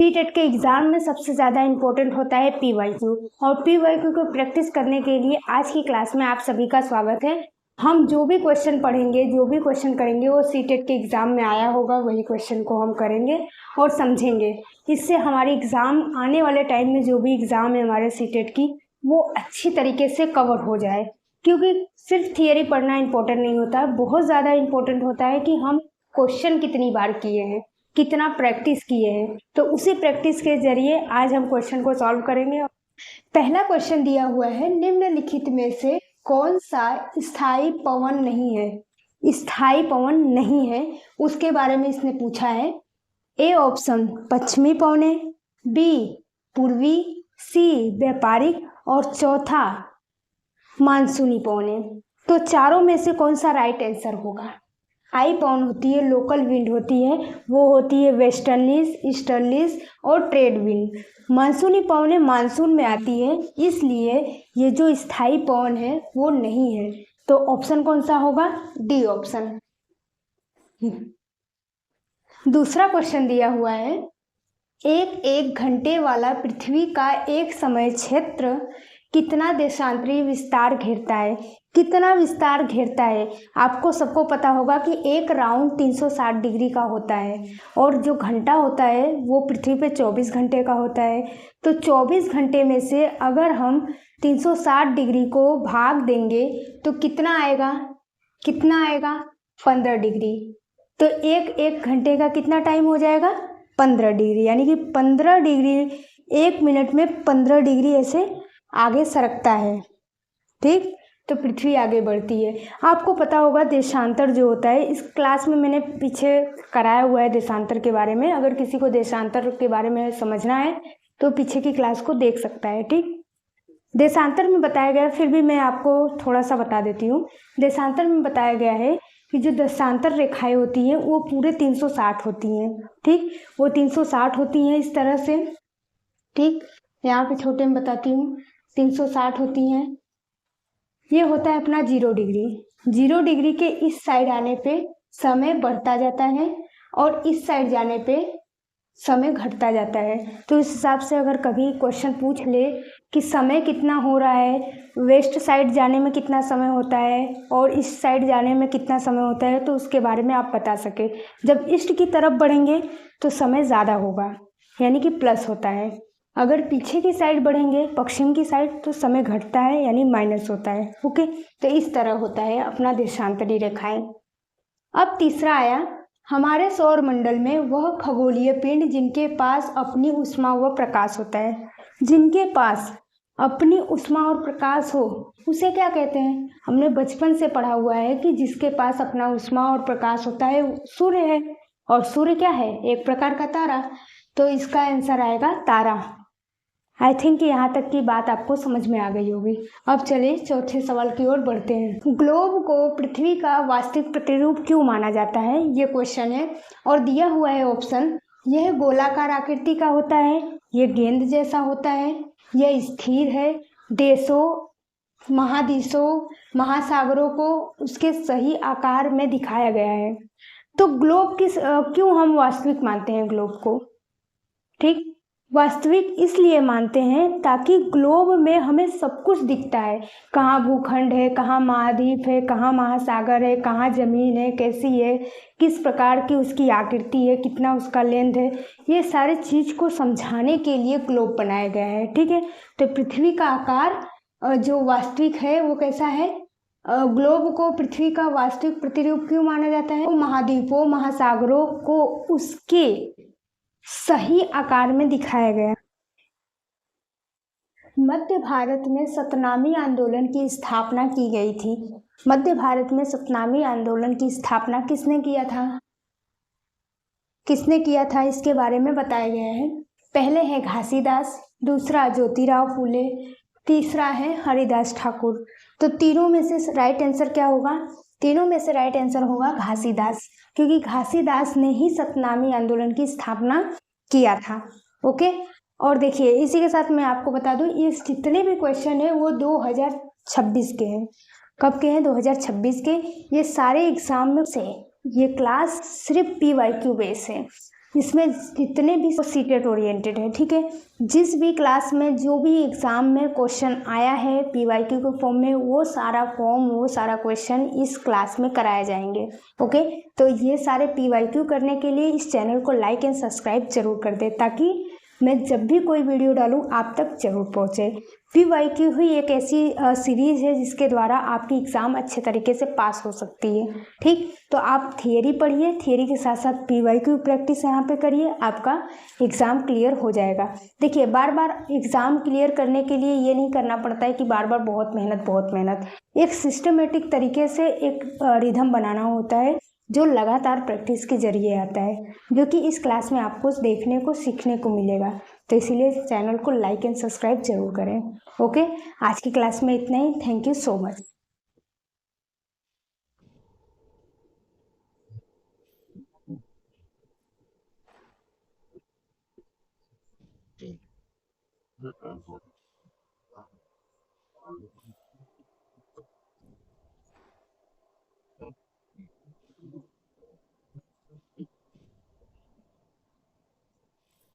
TET के exam में सबसे ज़्यादा इम्पोर्टेंट होता है पीवाईक्यू, और पीवाईक्यू को प्रैक्टिस करने के लिए आज की क्लास में आप सभी का स्वागत है। हम जो भी क्वेश्चन पढ़ेंगे, जो भी क्वेश्चन करेंगे, वो टेट के एग्ज़ाम में आया होगा, वही क्वेश्चन को हम करेंगे और समझेंगे। इससे हमारी एग्ज़ाम आने वाले टाइम में जो भी एग्ज़ाम है हमारे टेट की, वो अच्छी तरीके से कवर हो जाए। क्योंकि सिर्फ थियरी पढ़ना इम्पोर्टेंट नहीं होता, बहुत ज़्यादा इम्पोर्टेंट होता है कि हम क्वेश्चन कितनी बार किए हैं, कितना प्रैक्टिस किए हैं। तो उसी प्रैक्टिस के जरिए आज हम क्वेश्चन को सॉल्व करेंगे। पहला क्वेश्चन दिया हुआ है, निम्नलिखित में से कौन सा स्थायी पवन नहीं है। स्थायी पवन नहीं है उसके बारे में इसने पूछा है। ए ऑप्शन पश्चिमी पवने, बी पूर्वी, सी व्यापारिक और चौथा मानसूनी पवने। तो चारों में से कौन सा राइट आंसर होगा। आई पवन होती है, लोकल विंड होती है, वो होती है वेस्टर्नलीज, ईस्टर्नलीज और ट्रेड विंड। मानसूनी पवनें मानसून में आती है, इसलिए ये जो स्थायी पवन है वो नहीं है। तो ऑप्शन कौन सा होगा, डी ऑप्शन। दूसरा क्वेश्चन दिया हुआ है, एक घंटे वाला पृथ्वी का एक समय क्षेत्र कितना देशांतरी विस्तार घेरता है। कितना विस्तार घेरता है, आपको सबको पता होगा कि एक राउंड 360 डिग्री का होता है, और जो घंटा होता है वो पृथ्वी पे 24 घंटे का होता है। तो 24 घंटे में से अगर हम 360 डिग्री को भाग देंगे तो कितना आएगा, 15 डिग्री। तो एक घंटे का कितना टाइम हो जाएगा, 15 डिग्री, यानी कि 15 डिग्री, 1 मिनट में 15 डिग्री ऐसे आगे सरकता है। ठीक, तो पृथ्वी आगे बढ़ती है। आपको पता होगा देशांतर जो होता है, इस क्लास में मैंने पीछे कराया हुआ है देशांतर के बारे में। अगर किसी को देशांतर के बारे में समझना है तो पीछे की क्लास को देख सकता है। ठीक, देशांतर में बताया गया, फिर भी मैं आपको थोड़ा सा बता देती हूँ। देशांतर में बताया गया है कि जो देशांतर रेखाएं होती हैं वो पूरे 360 होती हैं। ठीक, वो 360 होती हैं इस तरह से। ठीक, यहाँ पे छोटे में बताती हूँ, 360 होती हैं। ये होता है अपना 0 डिग्री। 0 डिग्री के इस साइड आने पे समय बढ़ता जाता है और इस साइड जाने पे समय घटता जाता है। तो इस हिसाब से अगर कभी क्वेश्चन पूछ ले कि समय कितना हो रहा है, वेस्ट साइड जाने में कितना समय होता है और इस साइड जाने में कितना समय होता है, तो उसके बारे में आप बता सके। जब ईस्ट की तरफ बढ़ेंगे तो समय ज़्यादा होगा, यानी कि प्लस होता है। अगर पीछे की साइड बढ़ेंगे, पश्चिम की साइड, तो समय घटता है, यानी माइनस होता है। ओके, तो इस तरह होता है अपना देशांतरी रेखाएं। अब तीसरा आया, हमारे सौर मंडल में वह खगोलीय पिंड जिनके पास अपनी ऊष्मा व प्रकाश होता है। जिनके पास अपनी ऊष्मा और प्रकाश हो उसे क्या कहते हैं। हमने बचपन से पढ़ा हुआ है कि जिसके पास अपना ऊष्मा और प्रकाश होता है सूर्य है, और सूर्य क्या है, एक प्रकार का तारा। तो इसका आंसर आएगा तारा। आई थिंक यहाँ तक की बात आपको समझ में आ गई होगी। अब चलिए चौथे सवाल की ओर बढ़ते हैं। ग्लोब को पृथ्वी का वास्तविक प्रतिरूप क्यों माना जाता है, ये क्वेश्चन है, और दिया हुआ है ऑप्शन। यह गोलाकार आकृति का होता है, यह गेंद जैसा होता है, यह स्थिर है, देशों, महादेशों, महासागरों को उसके सही आकार में दिखाया गया है। तो ग्लोब क्यों हम वास्तविक मानते हैं ग्लोब को। ठीक, वास्तविक इसलिए मानते हैं ताकि ग्लोब में हमें सब कुछ दिखता है। कहाँ भूखंड है, कहाँ महाद्वीप है, कहाँ महासागर है, कहाँ जमीन है, कैसी है, किस प्रकार की उसकी आकृति है, कितना उसका लेंथ है, ये सारे चीज़ को समझाने के लिए ग्लोब बनाया गया है। ठीक है, तो पृथ्वी का आकार जो वास्तविक है वो कैसा है। ग्लोब को पृथ्वी का वास्तविक प्रतिरूप क्यों माना जाता है, महाद्वीपों, महासागरों को उसके सही आकार में दिखाया गया। मध्य भारत में सतनामी आंदोलन की स्थापना की गई थी। मध्य भारत में सतनामी आंदोलन की स्थापना किसने किया था, इसके बारे में बताया गया है। पहले है घासीदास, दूसरा ज्योतिराव फूले, तीसरा है हरिदास ठाकुर। तो तीनों में से राइट आंसर क्या होगा, तीनों में से राइट आंसर होगा घासीदास, क्योंकि घासीदास ने ही सतनामी आंदोलन की स्थापना किया था। ओके, और देखिए इसी के साथ मैं आपको बता दूं, ये जितने भी क्वेश्चन है वो 2026 के हैं। कब के हैं, 2026 के। ये सारे एग्जाम में से ये क्लास सिर्फ PYQ बेस है। इसमें जितने भी सीटेट ओरिएंटेड है, ठीक है, जिस भी क्लास में जो भी एग्ज़ाम में क्वेश्चन आया है पीवाईक्यू के फॉर्म में, वो सारा फॉर्म, वो सारा क्वेश्चन इस क्लास में कराए जाएंगे। ओके, तो ये सारे पीवाईक्यू करने के लिए इस चैनल को लाइक एंड सब्सक्राइब जरूर कर दे, ताकि मैं जब भी कोई वीडियो डालूँ आप तक जरूर पहुँचे। पीवाईक्यू ही एक ऐसी सीरीज़ है जिसके द्वारा आपकी एग्ज़ाम अच्छे तरीके से पास हो सकती है। ठीक, तो आप थियरी पढ़िए, थियरी के साथ साथ पीवाईक्यू प्रैक्टिस यहाँ पे करिए, आपका एग्ज़ाम क्लियर हो जाएगा। देखिए, बार बार एग्ज़ाम क्लियर करने के लिए ये नहीं करना पड़ता है कि बार बार बहुत मेहनत, एक सिस्टमेटिक तरीके से एक रिदम बनाना होता है जो लगातार प्रैक्टिस के जरिए आता है, जो कि इस क्लास में आपको देखने को सीखने को मिलेगा। तो इसीलिए चैनल को लाइक एंड सब्सक्राइब जरूर करें। ओके, आज की क्लास में इतना ही। Thank you so much. ठीक।